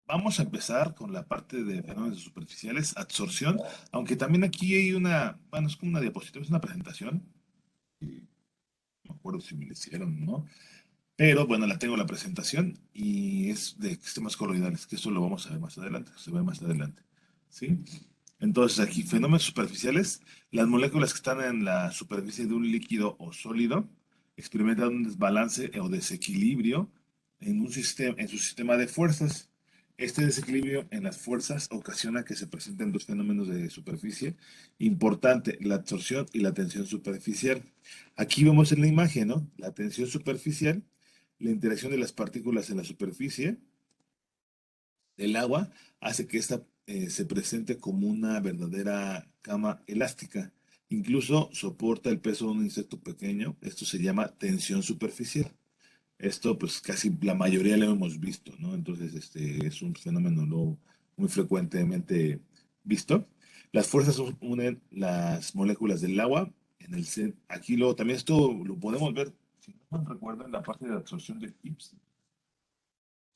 Vamos a empezar con la parte de fenómenos superficiales, absorción, aunque también aquí hay una, bueno, es como una diapositiva, es una presentación, y no me acuerdo si me la hicieron, ¿no? Pero bueno, la tengo la presentación y es de sistemas coloidales, que eso lo vamos a ver más adelante, se ve más adelante, ¿sí? Entonces aquí, fenómenos superficiales, las moléculas que están en la superficie de un líquido o sólido experimentan un desbalance o desequilibrio en un sistema, en su sistema de fuerzas. Este desequilibrio en las fuerzas ocasiona que se presenten dos fenómenos de superficie importante, la absorción y la tensión superficial. Aquí vemos en la imagen, ¿no? La tensión superficial, la interacción de las partículas en la superficie del agua hace que ésta se presente como una verdadera cama elástica. Incluso soporta el peso de un insecto pequeño. Esto se llama tensión superficial. Esto, pues, casi la mayoría lo hemos visto, ¿no? Entonces, es un fenómeno no muy frecuentemente visto. Las fuerzas unen las moléculas del agua en el aquí luego también esto lo podemos ver, si no me recuerdo, en la parte de absorción de Gibbs.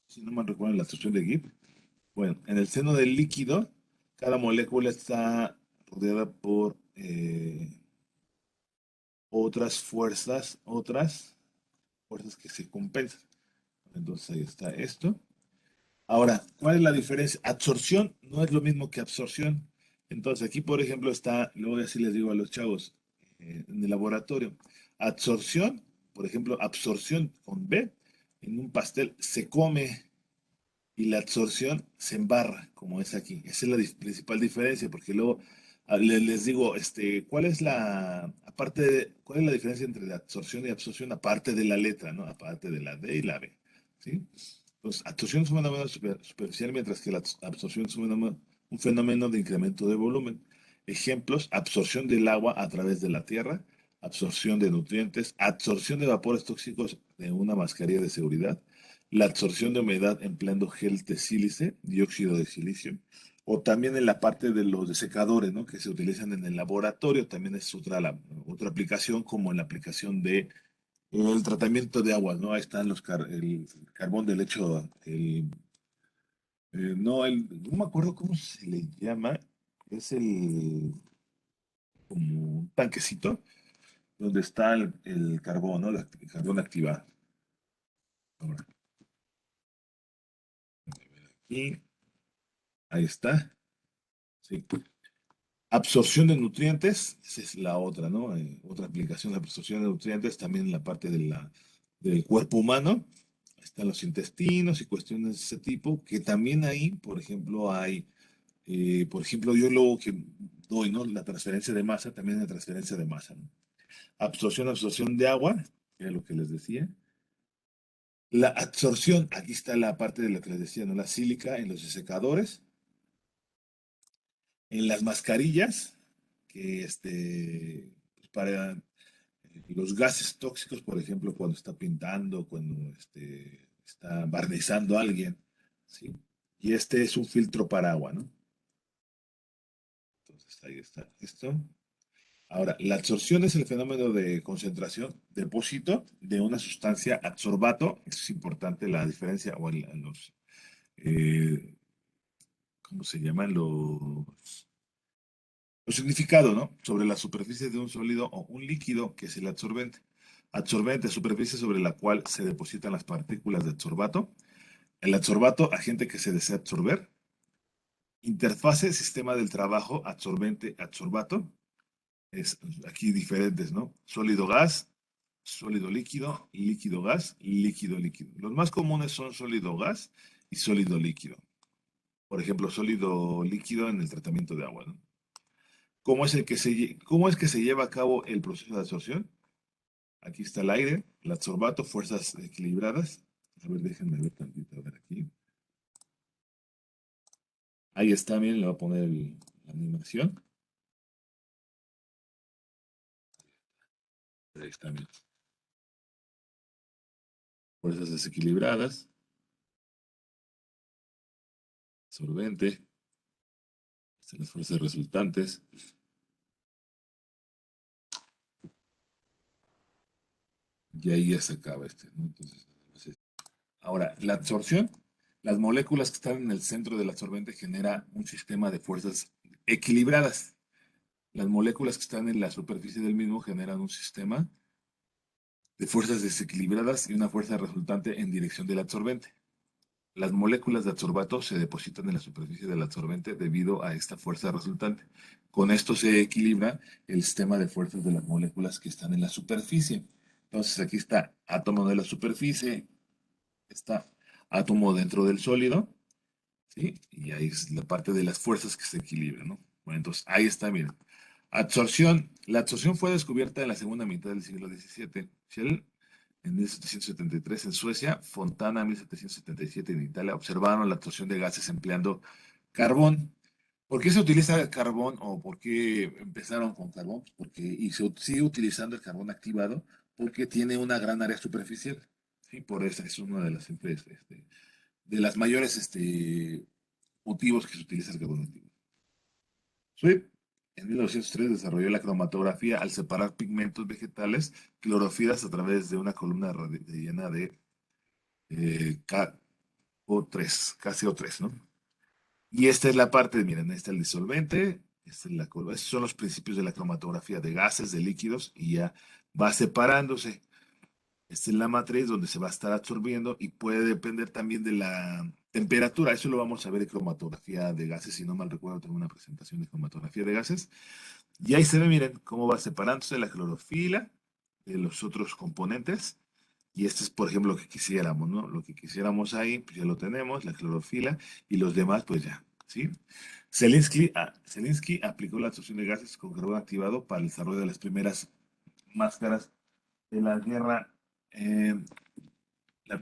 Si no me recuerdo, en la absorción de Gibbs. Bueno, en el seno del líquido, cada molécula está rodeada por otras fuerzas que se compensan. Entonces ahí está esto. Ahora, ¿cuál es la diferencia? Absorción no es lo mismo que absorción. Entonces aquí, por ejemplo, está, luego así les digo a los chavos en el laboratorio, absorción, por ejemplo, absorción con B, en un pastel se come y la absorción se embarra, como es aquí. Esa es la principal diferencia, porque luego les digo, ¿cuál es la diferencia entre la absorción y absorción? Aparte de la letra, ¿no? Aparte de la D y la B, ¿sí? Entonces, absorción es un fenómeno superficial, mientras que la absorción es un fenómeno de incremento de volumen. Ejemplos, absorción del agua a través de la tierra, absorción de nutrientes, absorción de vapores tóxicos de una mascarilla de seguridad, la absorción de humedad empleando gel de sílice, dióxido de silicio, o también en la parte de los desecadores, ¿no? Que se utilizan en el laboratorio, también es otra aplicación, como en la aplicación de el tratamiento de aguas, ¿no? Ahí están el carbón del lecho, no me acuerdo cómo se le llama, es como un tanquecito donde está el carbón, ¿no? El carbón activado. Ahora, y ahí está. Sí. Absorción de nutrientes, esa es la otra, ¿no? Otra aplicación de absorción de nutrientes, también en la parte del cuerpo humano. Están los intestinos y cuestiones de ese tipo, que también ahí, por ejemplo, yo lo que doy, ¿no? La transferencia de masa, también la transferencia de masa, ¿no? Absorción de agua, que es lo que les decía. La absorción, aquí está la parte de lo que les decía, ¿no? La sílica en los secadores, en las mascarillas, que pues, para los gases tóxicos, por ejemplo, cuando está pintando, cuando está barnizando a alguien, ¿sí? Y este es un filtro para agua, ¿no? Entonces ahí está esto. Ahora, la absorción es el fenómeno de concentración, depósito de una sustancia absorbato. Eso es importante, la diferencia, o eh, ¿cómo se llaman? Los significados, ¿no? Sobre la superficie de un sólido o un líquido, que es el absorbente. Absorbente, superficie sobre la cual se depositan las partículas de adsorbato. El adsorbato, agente que se desea absorber. Interfase, sistema del trabajo, absorbente-adsorbato. Es aquí diferentes, ¿no? Sólido gas, sólido líquido, líquido gas, líquido líquido. Los más comunes son sólido gas y sólido líquido. Por ejemplo, sólido líquido en el tratamiento de agua, ¿no? ¿Cómo es que se lleva a cabo el proceso de absorción? Aquí está el aire, el adsorbato, fuerzas equilibradas. A ver, déjenme ver tantito, a ver aquí. Ahí está, bien, le voy a poner la animación. Ahí está, bien. Fuerzas desequilibradas, absorbente, están las fuerzas resultantes. Y ahí ya se acaba ¿no? Entonces, ahora, la absorción. Las moléculas que están en el centro del absorbente generan un sistema de fuerzas equilibradas. Las moléculas que están en la superficie del mismo generan un sistema de fuerzas desequilibradas y una fuerza resultante en dirección del absorbente. Las moléculas de adsorbato se depositan en la superficie del absorbente debido a esta fuerza resultante. Con esto se equilibra el sistema de fuerzas de las moléculas que están en la superficie. Entonces aquí está átomo de la superficie, está átomo dentro del sólido, ¿sí? Y ahí es la parte de las fuerzas que se equilibran, ¿no? Bueno, entonces ahí está, miren. Absorción. La absorción fue descubierta en la segunda mitad del siglo XVII. Shell en 1773 en Suecia, Fontana en 1777 en Italia observaron la absorción de gases empleando carbón. ¿Por qué se utiliza carbón o por qué empezaron con carbón? Porque, y se sigue utilizando el carbón activado porque tiene una gran área superficial. ¿Sí? Por eso es una de las, de las mayores motivos que se utiliza el carbón activado. Swift en 1903 desarrolló la cromatografía al separar pigmentos vegetales clorofilas a través de una columna llena de KO3, KCO3, ¿no? Y esta es la parte, miren, esta es el disolvente, esta es la columna, estos son los principios de la cromatografía de gases, de líquidos, y ya va separándose. Esta es la matriz donde se va a estar absorbiendo y puede depender también de la temperatura. Eso lo vamos a ver en cromatografía de gases. Si no mal recuerdo, tengo una presentación de cromatografía de gases. Y ahí se ve, miren, cómo va separándose la clorofila de los otros componentes. Y este es, por ejemplo, lo que quisiéramos, ¿no? Lo que quisiéramos ahí, pues ya lo tenemos, la clorofila, y los demás, pues ya, ¿sí? Zelinsky aplicó la absorción de gases con carbón activado para el desarrollo de las primeras máscaras de la guerra, eh, en la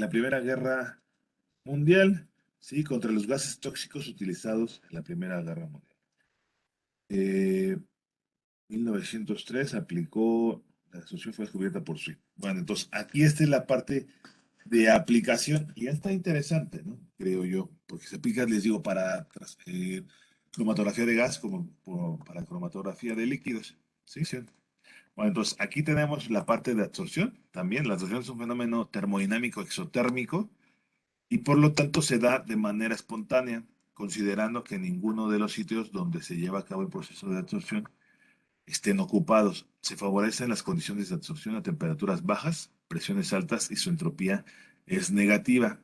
Primera Guerra Mundial, ¿sí? Contra los gases tóxicos utilizados en la Primera Guerra Mundial. Eh, 1903 aplicó, la asociación fue descubierta por Swift. Bueno, entonces aquí esta es la parte de aplicación y ya está interesante, ¿no? Creo yo, porque se aplica, les digo, para cromatografía de gas como, para cromatografía de líquidos. Sí, sí. Bueno, entonces aquí tenemos la parte de absorción también. La absorción es un fenómeno termodinámico exotérmico y por lo tanto se da de manera espontánea, considerando que ninguno de los sitios donde se lleva a cabo el proceso de absorción estén ocupados. Se favorecen las condiciones de absorción a temperaturas bajas, presiones altas y su entropía es negativa.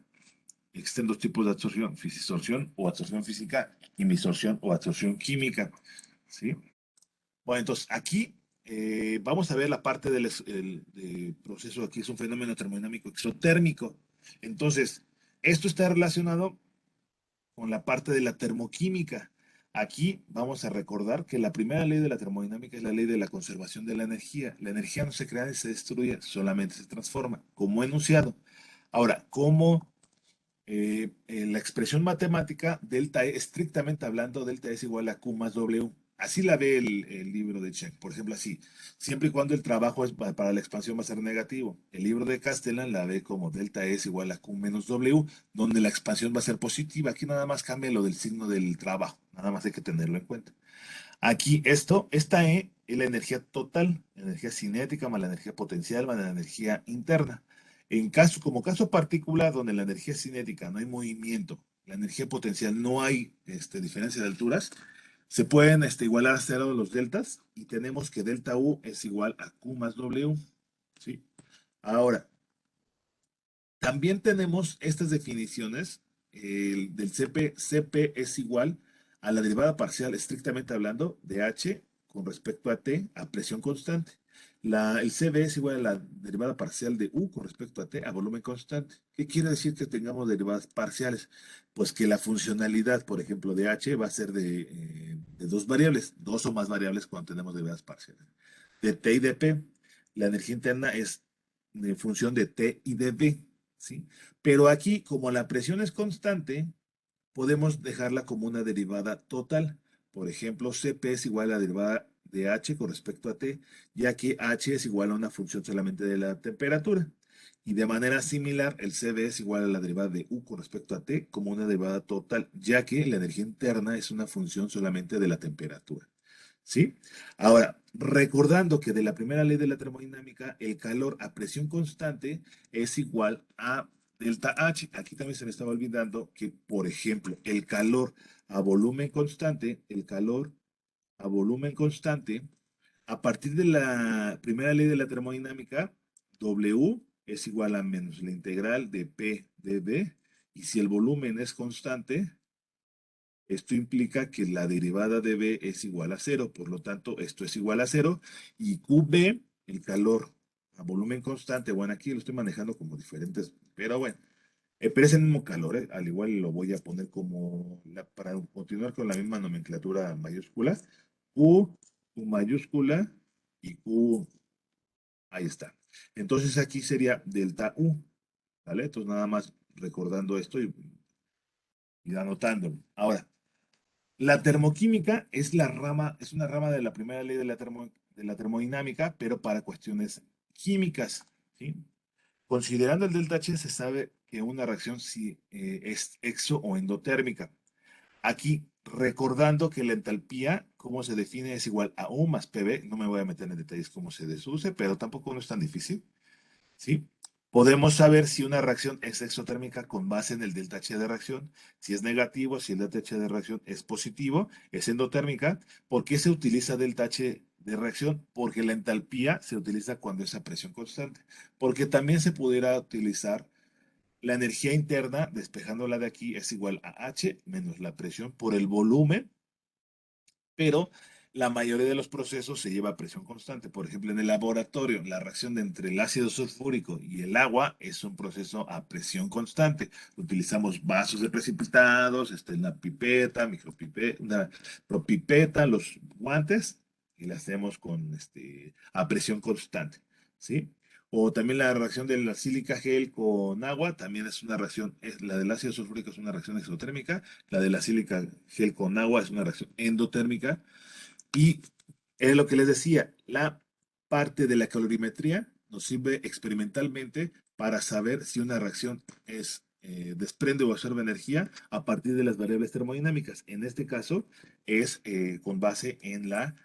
Existen dos tipos de absorción, fisisorción o absorción física y misorción o absorción química. ¿Sí? Bueno, entonces aquí vamos a ver la parte del proceso. Aquí es un fenómeno termodinámico exotérmico. Entonces, esto está relacionado con la parte de la termoquímica. Aquí vamos a recordar que la primera ley de la termodinámica es la ley de la conservación de la energía. La energía no se crea ni se destruye, solamente se transforma, como enunciado. Ahora, como la expresión matemática, delta E, estrictamente hablando, delta E es igual a Q más W. Así la ve el libro de Check, por ejemplo, así. Siempre y cuando el trabajo es para la expansión va a ser negativo. El libro de Castellan la ve como delta E es igual a Q menos W, donde la expansión va a ser positiva. Aquí nada más cambia lo del signo del trabajo. Nada más hay que tenerlo en cuenta. Aquí esta E es la energía total, energía cinética más la energía potencial más la energía interna. Como caso particular donde la energía cinética no hay movimiento, la energía potencial no hay diferencia de alturas, se pueden igualar a cero los deltas y tenemos que delta U es igual a Q más W. ¿Sí? Ahora, también tenemos estas definiciones del CP. CP es igual a la derivada parcial, estrictamente hablando, de H con respecto a T a presión constante. El CB es igual a la derivada parcial de U con respecto a T a volumen constante. ¿Qué quiere decir que tengamos derivadas parciales? Pues que la funcionalidad, por ejemplo, de H va a ser de dos variables, dos o más variables cuando tenemos derivadas parciales. De T y de P, la energía interna es en función de T y de B. ¿Sí? Pero aquí, como la presión es constante, podemos dejarla como una derivada total. Por ejemplo, Cp es igual a la derivada de H con respecto a T, ya que H es igual a una función solamente de la temperatura. Y de manera similar, el Cv es igual a la derivada de U con respecto a T como una derivada total, ya que la energía interna es una función solamente de la temperatura. ¿Sí? Ahora, recordando que de la primera ley de la termodinámica, el calor a presión constante es igual a delta H. Aquí también se me estaba olvidando que, por ejemplo, el calor a volumen constante, el calor a volumen constante, a partir de la primera ley de la termodinámica, W es igual a menos la integral de P dV, y si el volumen es constante, esto implica que la derivada de V es igual a cero, por lo tanto, esto es igual a cero, y QB, el calor a volumen constante, bueno, aquí lo estoy manejando como diferentes, pero bueno, pero es el mismo calor, ¿eh? Al igual lo voy a poner como, para continuar con la misma nomenclatura mayúscula, Q mayúscula y Q, ahí está. Entonces aquí sería delta U, ¿vale? Entonces nada más recordando esto y anotándolo. Ahora, la termoquímica es la rama, es una rama de la primera ley de de la termodinámica, pero para cuestiones químicas, ¿sí? Considerando el delta H, se sabe que una reacción sí, es exo o endotérmica. Aquí, recordando que la entalpía, cómo se define, es igual a U más PV. No me voy a meter en detalles cómo se deduce, pero tampoco no es tan difícil. ¿Sí? Podemos saber si una reacción es exotérmica con base en el delta H de reacción. Si es negativo, si el delta H de reacción es positivo, es endotérmica. ¿Por qué se utiliza delta H de reacción? Porque la entalpía se utiliza cuando es a presión constante. Porque también se pudiera utilizar la energía interna, despejándola de aquí, es igual a H menos la presión por el volumen, pero la mayoría de los procesos se lleva a presión constante. Por ejemplo, en el laboratorio, la reacción entre el ácido sulfúrico y el agua es un proceso a presión constante. Utilizamos vasos de precipitados, una pipeta, micropipeta, una propipeta, los guantes, y la hacemos con a presión constante, ¿sí? O también la reacción de la sílica gel con agua, también es una reacción, la del ácido sulfúrico es una reacción exotérmica, la de la sílica gel con agua es una reacción endotérmica. Y es lo que les decía, la parte de la calorimetría nos sirve experimentalmente para saber si una reacción desprende o absorbe energía a partir de las variables termodinámicas. En este caso es con base en la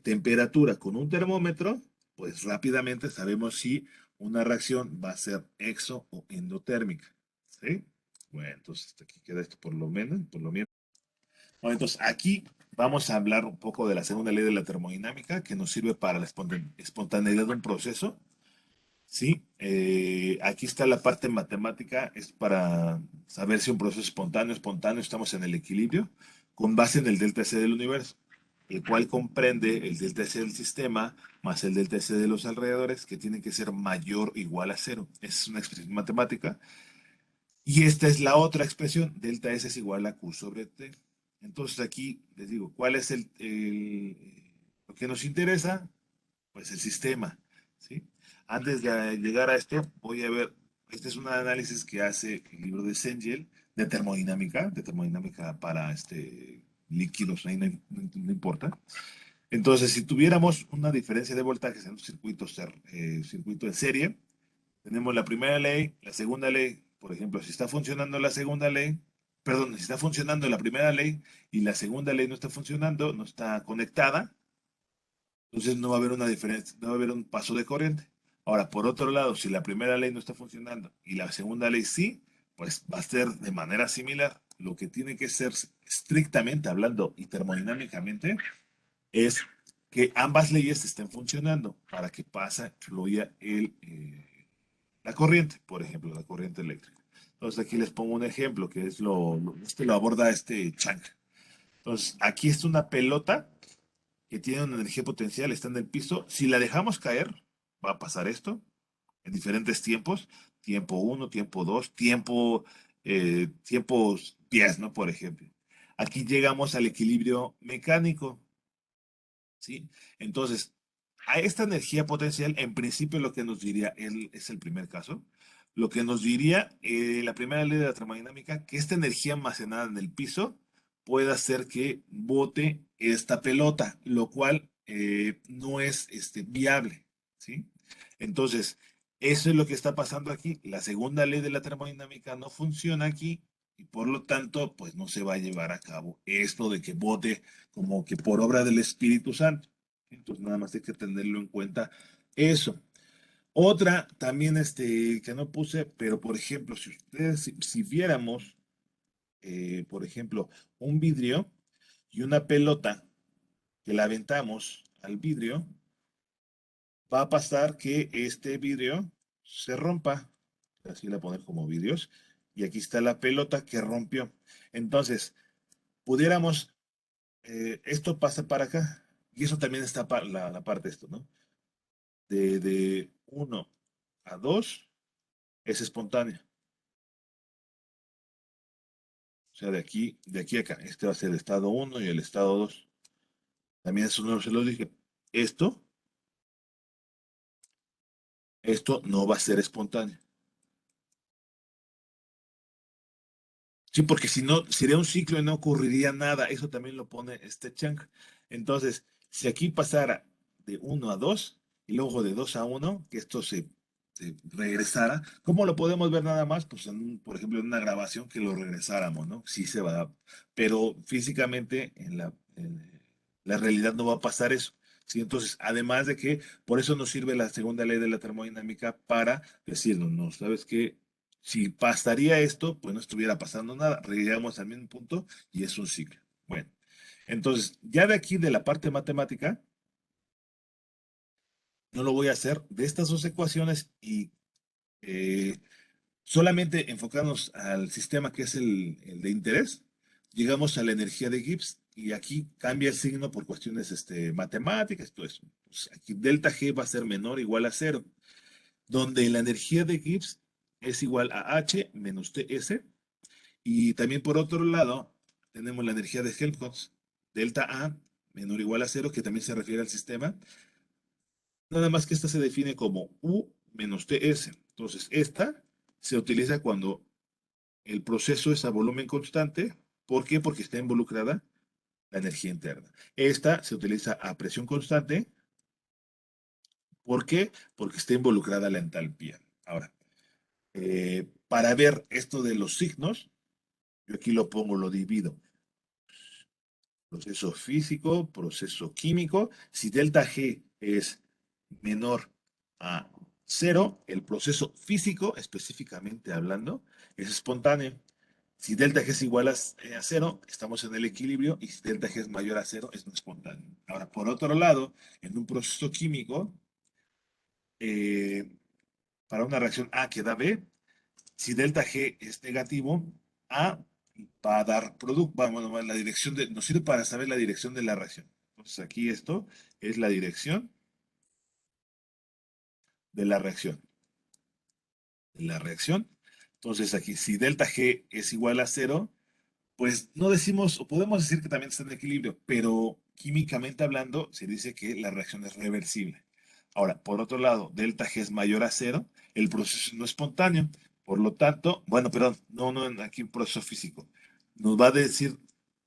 temperatura. Con un termómetro, pues rápidamente sabemos si una reacción va a ser exo o endotérmica. ¿Sí? Bueno, entonces hasta aquí queda esto por lo menos, por lo menos. Bueno, entonces aquí vamos a hablar un poco de la segunda ley de la termodinámica que nos sirve para la espontaneidad de un proceso. Sí, aquí está la parte matemática, es para saber si un proceso es espontáneo, estamos en el equilibrio, con base en el delta C del universo, el cual comprende el delta C del sistema más el delta C de los alrededores, que tiene que ser mayor o igual a cero. Esa es una expresión matemática. Y esta es la otra expresión, delta S es igual a Q sobre T. Entonces aquí les digo, ¿cuál es lo que nos interesa? Pues el sistema, ¿sí? Antes de llegar a esto, voy a ver, este es un análisis que hace el libro de Cengel de termodinámica para líquidos, ahí no importa. Entonces, si tuviéramos una diferencia de voltajes en un circuito en serie, tenemos la primera ley, la segunda ley, por ejemplo, si está funcionando la segunda ley, perdón, si está funcionando la primera ley y la segunda ley no está funcionando, no está conectada, entonces no va a haber una diferencia, no va a haber un paso de corriente. Ahora, por otro lado, si la primera ley no está funcionando y la segunda ley sí, pues va a ser de manera similar. Lo que tiene que ser estrictamente hablando y termodinámicamente es que ambas leyes estén funcionando para que fluya la corriente, por ejemplo, la corriente eléctrica. Entonces aquí les pongo un ejemplo que es lo aborda Chang. Entonces aquí está una pelota que tiene una energía potencial, está en el piso. Si la dejamos caer, va a pasar esto en diferentes tiempos. Tiempo uno, tiempo 2, tiempos 10, ¿no? Por ejemplo. Aquí llegamos al equilibrio mecánico, ¿sí? Entonces, a esta energía potencial, en principio lo que nos diría, es el primer caso, lo que nos diría la primera ley de la termodinámica, que esta energía almacenada en el piso puede hacer que bote esta pelota, lo cual no es viable, ¿sí? Entonces, eso es lo que está pasando aquí. La segunda ley de la termodinámica no funciona aquí y por lo tanto, pues no se va a llevar a cabo esto de que bote como que por obra del Espíritu Santo. Entonces, nada más hay que tenerlo en cuenta eso. Otra también que no puse, pero por ejemplo, si ustedes, si viéramos, por ejemplo, un vidrio y una pelota que la aventamos al vidrio, va a pasar que este vidrio se rompa. Así la poner como vidrios. Y aquí está la pelota que rompió. Entonces, pudiéramos, esto pasa para acá. Y eso también está la parte de esto, ¿no? De 1 a 2 es espontánea. O sea, de aquí a acá. Este va a ser el estado uno y el estado 2. También eso no se lo dije. Esto, esto no va a ser espontáneo. Sí, porque si no, sería un ciclo y no ocurriría nada. Eso también lo pone este Chang. Entonces, si aquí pasara de 1 a 2 y luego de 2 a 1, que esto se regresara, ¿cómo lo podemos ver nada más? Pues, por ejemplo, en una grabación que lo regresáramos, ¿no? Sí se va, pero físicamente en la realidad no va a pasar eso. Sí, entonces, además de que por eso nos sirve la segunda ley de la termodinámica para decirnos, no, ¿sabes qué? Si pasaría esto, pues no estuviera pasando nada. Llegamos al mismo punto y es un ciclo. Bueno, entonces, ya de aquí de la parte matemática, no lo voy a hacer de estas dos ecuaciones y eh, solamente enfocarnos al sistema que es el de interés, llegamos a la energía de Gibbs y aquí cambia el signo por cuestiones matemáticas, todo eso. Pues aquí delta G va a ser menor o igual a cero, donde la energía de Gibbs es igual a H menos TS. Y también por otro lado, tenemos la energía de Helmholtz, delta A menor o igual a cero, que también se refiere al sistema. Nada más que esta se define como U menos TS. Entonces, esta se utiliza cuando el proceso es a volumen constante. ¿Por qué? Porque está involucrada la energía interna. Esta se utiliza a presión constante. ¿Por qué? Porque está involucrada la entalpía. Ahora, para ver esto de los signos, yo aquí lo pongo, lo divido. Proceso físico, proceso químico. Si delta G es menor a cero, el proceso físico, específicamente hablando, es espontáneo. Si delta G es igual a cero, estamos en el equilibrio, y si delta G es mayor a cero, es no espontáneo. Ahora, por otro lado, en un proceso químico, eh, para una reacción A que da B, si delta G es negativo, A va a dar producto, vamos, la dirección nos sirve para saber la dirección de la reacción. Entonces aquí esto es la dirección de la reacción. La reacción. Entonces aquí si delta G es igual a cero, pues no decimos, o podemos decir que también está en equilibrio, pero químicamente hablando se dice que la reacción es reversible. Ahora, por otro lado, delta G es mayor a cero, el proceso no es espontáneo, por lo tanto, bueno, perdón, no, aquí un proceso físico. Nos va a decir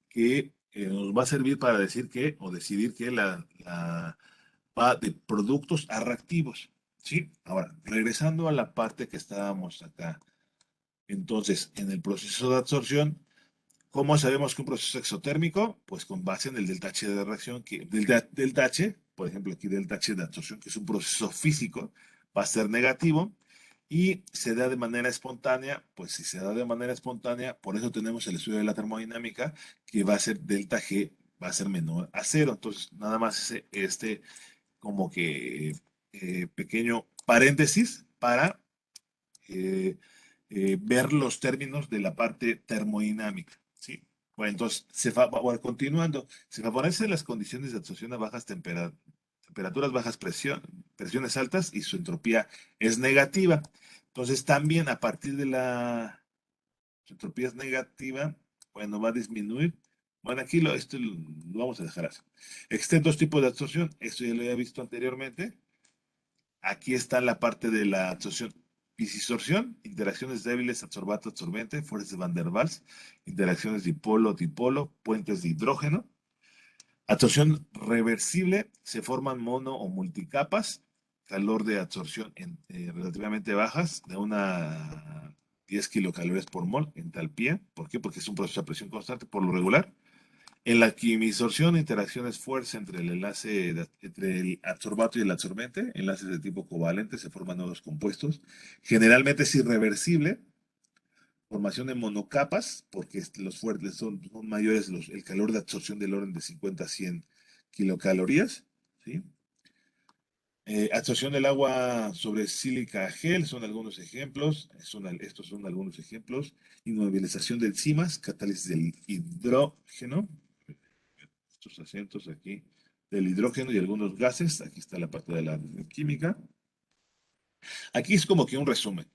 que, nos va a servir para decir que, o decidir que va de productos a reactivos, ¿sí? Ahora, regresando a la parte que estábamos acá. Entonces, en el proceso de absorción, ¿cómo sabemos que un proceso es exotérmico? Pues con base en el delta H de reacción, delta H, por ejemplo aquí delta H de absorción, que es un proceso físico, va a ser negativo y se da de manera espontánea. Pues si se da de manera espontánea, por eso tenemos el estudio de la termodinámica, que va a ser delta G, va a ser menor a cero. Entonces, nada más como que pequeño paréntesis para eh, ver los términos de la parte termodinámica, ¿sí? Bueno, entonces, bueno, continuando, se favorecen las condiciones de absorción a bajas temperaturas, bajas presiones altas y su entropía es negativa. Entonces, también a partir de su entropía es negativa, bueno, va a disminuir. Bueno, aquí esto lo vamos a dejar así. Existen dos tipos de absorción, esto ya lo había visto anteriormente. Aquí está la parte de la absorción. Disorción, interacciones débiles, adsorbato-absorbente, fuerzas de Van der Waals, interacciones dipolo-dipolo, puentes de hidrógeno. Absorción reversible, se forman mono o multicapas, calor de absorción relativamente bajas, de una 10 kilocalorías por mol, entalpía. ¿Por qué? Porque es un proceso a presión constante por lo regular. En la quimisorción, interacciones fuerza entre el entre el adsorbato y el adsorbente, enlaces de tipo covalente, se forman nuevos compuestos. Generalmente es irreversible, formación de monocapas, porque los fuertes son mayores, el calor de absorción del orden de 50 a 100 kilocalorías, ¿sí? Absorción del agua sobre sílica gel son algunos ejemplos. Estos son algunos ejemplos. Inmovilización de enzimas, catálisis del hidrógeno. Estos acentos aquí. Del hidrógeno y algunos gases. Aquí está la parte de la química. Aquí es como que un resumen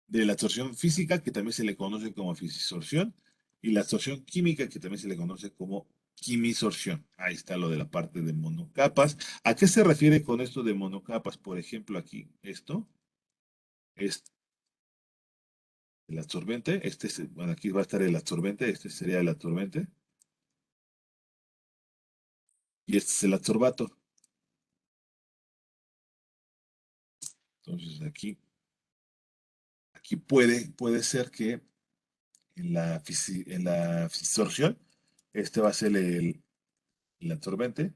de la absorción física, que también se le conoce como fisisorción, y la absorción química, que también se le conoce como quimisorción. Ahí está lo de la parte de monocapas. ¿A qué se refiere con esto de monocapas? Por ejemplo, aquí, esto es el absorbente. Bueno, aquí va a estar el absorbente. Este sería el absorbente. Y este es el absorbato. Entonces, aquí puede ser que en la fisisorción, este va a ser el absorbente.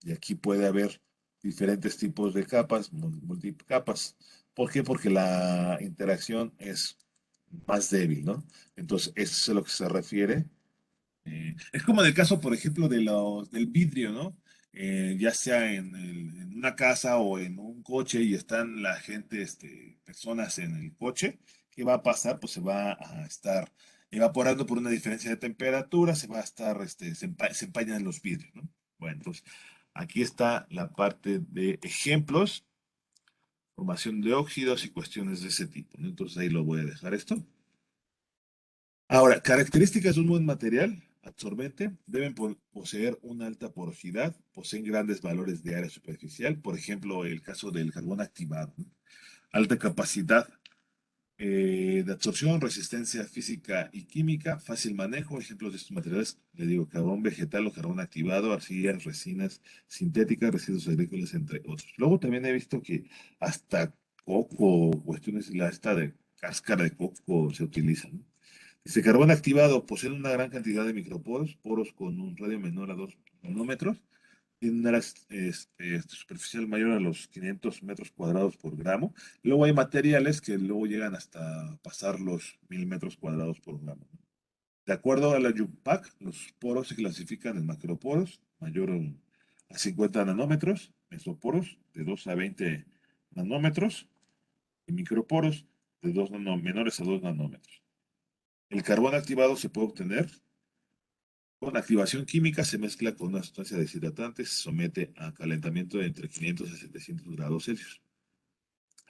Y aquí puede haber diferentes tipos de capas, multicapas. ¿Por qué? Porque la interacción es más débil, ¿no? Entonces, eso es a lo que se refiere. Es como en el caso, por ejemplo, del vidrio, ¿no? Ya sea en una casa o en un coche y están la gente, personas en el coche, ¿qué va a pasar? Pues se va a estar evaporando por una diferencia de temperatura, se va a estar, se empañan los vidrios, ¿no? Bueno, entonces, aquí está la parte de ejemplos, formación de óxidos y cuestiones de ese tipo, ¿no? Entonces ahí lo voy a dejar esto. Ahora, características de un buen material absorbente deben poseer una alta porosidad, poseen grandes valores de área superficial, por ejemplo, el caso del carbón activado, ¿no? Alta capacidad de absorción, resistencia física y química, fácil manejo. Ejemplos de estos materiales, le digo, carbón vegetal o carbón activado, arcillas, resinas sintéticas, residuos agrícolas, entre otros. Luego también he visto que hasta coco, cuestiones, esta de cáscara de coco se utilizan, ¿no? Dice, carbón activado posee una gran cantidad de microporos, poros con un radio menor a 2 nanómetros, tiene una área superficial mayor a los 500 metros cuadrados por gramo. Luego hay materiales que luego llegan hasta pasar los 1000 metros cuadrados por gramo. De acuerdo a la UPAC, los poros se clasifican en macroporos, mayor a 50 nanómetros, mesoporos de 2 a 20 nanómetros y microporos de menores a 2 nanómetros. El carbón activado se puede obtener con activación química, se mezcla con una sustancia deshidratante, se somete a calentamiento de entre 500 a 700 grados Celsius.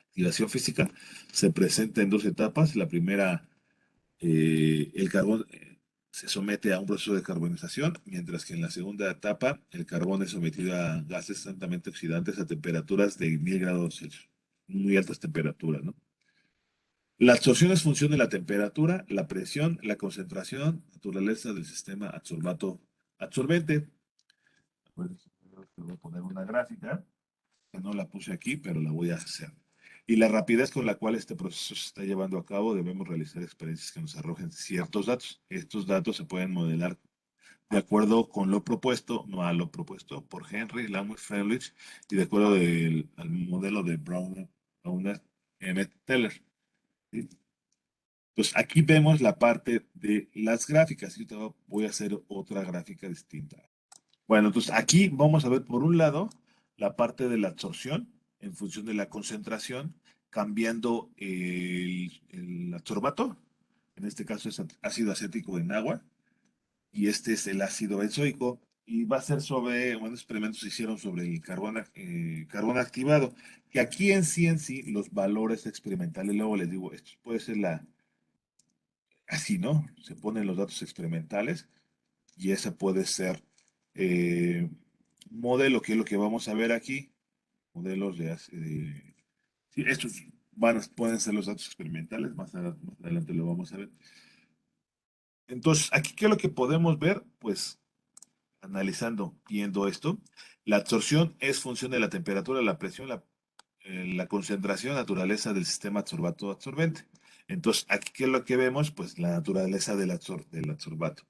Activación física se presenta en dos etapas. La primera, el carbón se somete a un proceso de carbonización, mientras que en la segunda etapa el carbón es sometido a gases altamente oxidantes a temperaturas de 1000 grados Celsius. Muy altas temperaturas, ¿no? La absorción es función de la temperatura, la presión, la concentración, naturaleza del sistema adsorbato absorbente. Voy a poner una gráfica, que no la puse aquí, pero la voy a hacer. Y la rapidez con la cual este proceso se está llevando a cabo, debemos realizar experiencias que nos arrojen ciertos datos. Estos datos se pueden modelar de acuerdo con lo propuesto, no a lo propuesto por Henry Lamont Freundlich y de acuerdo al modelo de Browner M. Teller. ¿Sí? Entonces, aquí vemos la parte de las gráficas. Y voy a hacer otra gráfica distinta. Bueno, entonces aquí vamos a ver por un lado la parte de la absorción en función de la concentración, cambiando el absorbato, en este caso es ácido acético en agua, y este es el ácido benzoico, y va a ser bueno, experimentos se hicieron sobre el carbón activado, que aquí en sí, los valores experimentales, luego les digo, esto puede ser así, ¿no? Se ponen los datos experimentales, y ese puede ser eh, un modelo, que es lo que vamos a ver aquí, modelos sí, estos pueden ser los datos experimentales, más adelante lo vamos a ver. Entonces, aquí, ¿qué es lo que podemos ver? Pues, analizando, viendo esto, la absorción es función de la temperatura, la presión, la concentración, naturaleza del sistema adsorbato absorbente. Entonces, aquí, ¿qué es lo que vemos? Pues la naturaleza del adsorbato.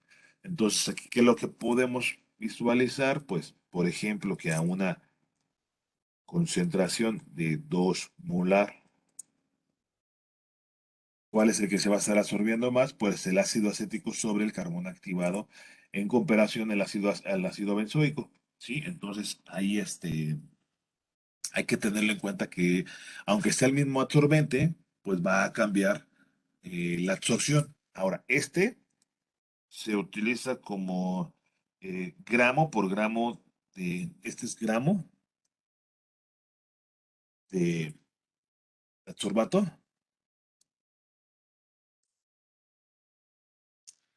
Entonces, aquí, ¿qué es lo que podemos visualizar? Pues, por ejemplo, que a una concentración de 2 molar, ¿cuál es el que se va a estar absorbiendo más? Pues el ácido acético sobre el carbón activado en comparación al ácido benzoico. ¿Sí? Entonces, ahí hay que tenerlo en cuenta que, aunque sea el mismo absorbente, pues va a cambiar la absorción. Ahora, se utiliza como gramo por gramo este es gramo de adsorbato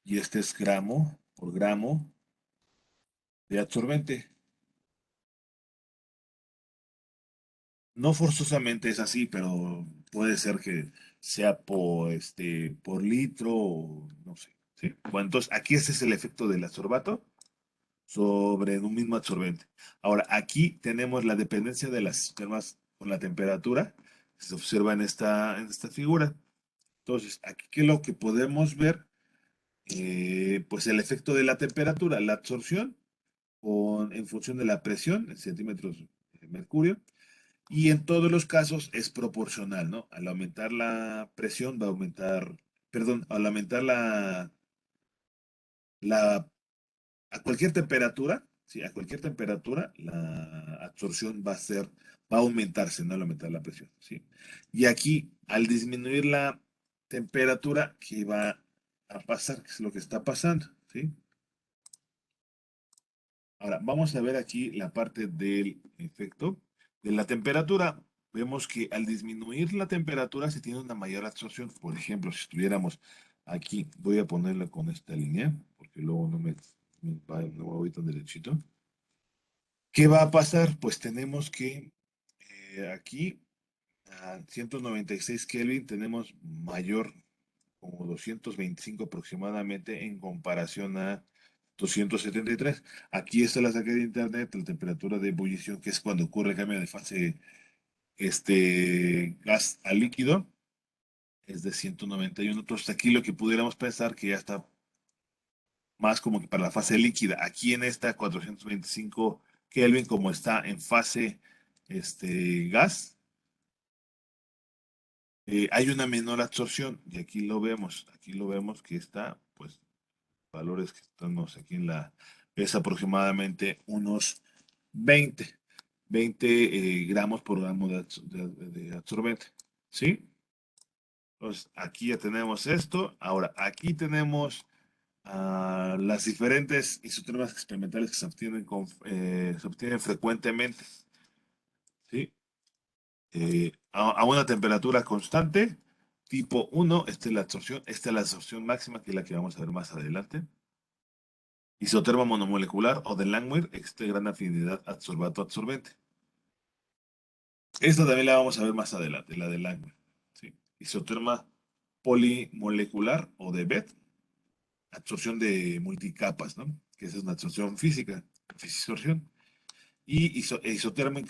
y este es gramo por gramo de absorbente. No forzosamente es así, pero puede ser que sea por litro o no sé. ¿Sí? Bueno, entonces aquí este es el efecto del adsorbato sobre un mismo absorbente. Ahora, aquí tenemos la dependencia de las sistemas con la temperatura, que se observa en esta figura. Entonces, aquí qué es lo que podemos ver, pues el efecto de la temperatura, la absorción en función de la presión en centímetros de mercurio, y en todos los casos es proporcional, ¿no? Al aumentar la presión va a aumentar, perdón, al aumentar la a cualquier temperatura, sí, a cualquier temperatura, la absorción va a aumentarse, no al aumentar la presión, ¿sí? Y aquí, al disminuir la temperatura, ¿qué va a pasar? ¿Qué es lo que está pasando? ¿Sí? Ahora, vamos a ver aquí la parte del efecto de la temperatura. Vemos que al disminuir la temperatura se tiene una mayor absorción. Por ejemplo, si estuviéramos aquí, voy a ponerla con esta línea, porque luego no me voy tan derechito. ¿Qué va a pasar? Pues tenemos que aquí a 196 Kelvin tenemos mayor, como 225 aproximadamente en comparación a 273. Aquí está la saqué de internet, la temperatura de ebullición, que es cuando ocurre el cambio de fase gas a líquido, es de 191. Entonces aquí lo que pudiéramos pensar que ya está más como que para la fase líquida. Aquí en esta 425 Kelvin, como está en fase gas, hay una menor absorción. Y aquí lo vemos que está, pues, valores que estamos aquí es aproximadamente unos 20 gramos por gramo de absorbente. ¿Sí? Entonces, aquí ya tenemos esto. Ahora, aquí tenemos las diferentes isotermas experimentales que se obtienen frecuentemente, ¿sí? A una temperatura constante, tipo 1, esta es la absorción máxima, que es la que vamos a ver más adelante. Isoterma monomolecular o de Langmuir, existe gran afinidad adsorbato-absorbente. Esta también la vamos a ver más adelante, la de Langmuir, ¿sí? Isoterma polimolecular o de BET, absorción de multicapas, ¿no? Que esa es una absorción física, fisisorción. Y isoterma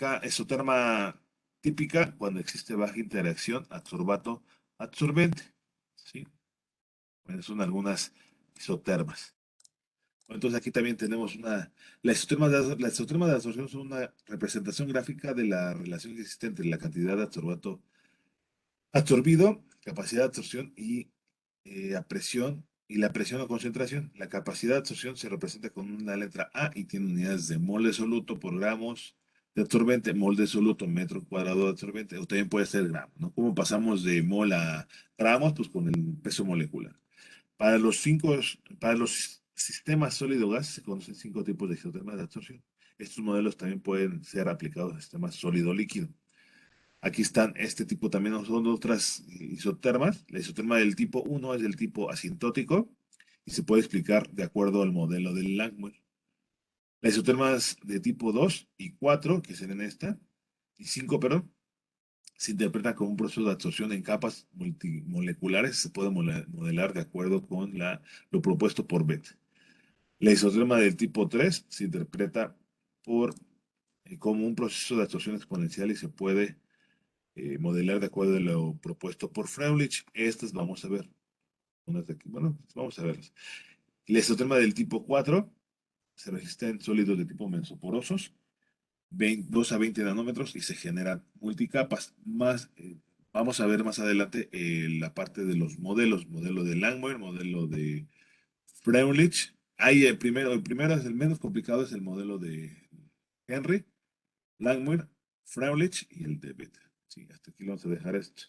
típica cuando existe baja interacción adsorbato-absorbente, ¿sí? Bueno, son algunas isotermas. Entonces aquí también tenemos las isotermas de absorción son una representación gráfica de la relación que existe entre la cantidad de adsorbato absorbido, capacidad de absorción a presión y la presión o concentración. La capacidad de absorción se representa con una letra A y tiene unidades de mol de soluto por gramos de absorbente, mol de soluto, metro cuadrado de absorbente, o también puede ser gramo, ¿no? ¿Cómo pasamos de mol a gramos? Pues con el peso molecular. Para los sistemas sólido-gas se conocen 5 tipos de isotermas de absorción. Estos modelos también pueden ser aplicados a sistemas sólido-líquido. Aquí están, este tipo también son otras isotermas. La isoterma del tipo 1 es del tipo asintótico y se puede explicar de acuerdo al modelo del Langmuir. Las isotermas de tipo 2 y 4, que serían esta, y 5, perdón, se interpretan como un proceso de absorción en capas multimoleculares. Se puede modelar de acuerdo con lo propuesto por Beth. La isoterma del tipo 3 se interpreta como un proceso de absorción exponencial y se puede modelar de acuerdo a lo propuesto por Freulich. Estas vamos a ver. Unas de aquí. Bueno, vamos a verlas. El exotema del tipo 4 se registra en sólidos de tipo mesoporosos, 2 a 20 nanómetros y se generan multicapas. Vamos a ver más adelante la parte de los modelos, modelo de Langmuir, modelo de Freundlich. Ahí el primero es el menos complicado, es el modelo de Henry, Langmuir, Freundlich y el de Beta. Sí, hasta aquí vamos a dejar esto.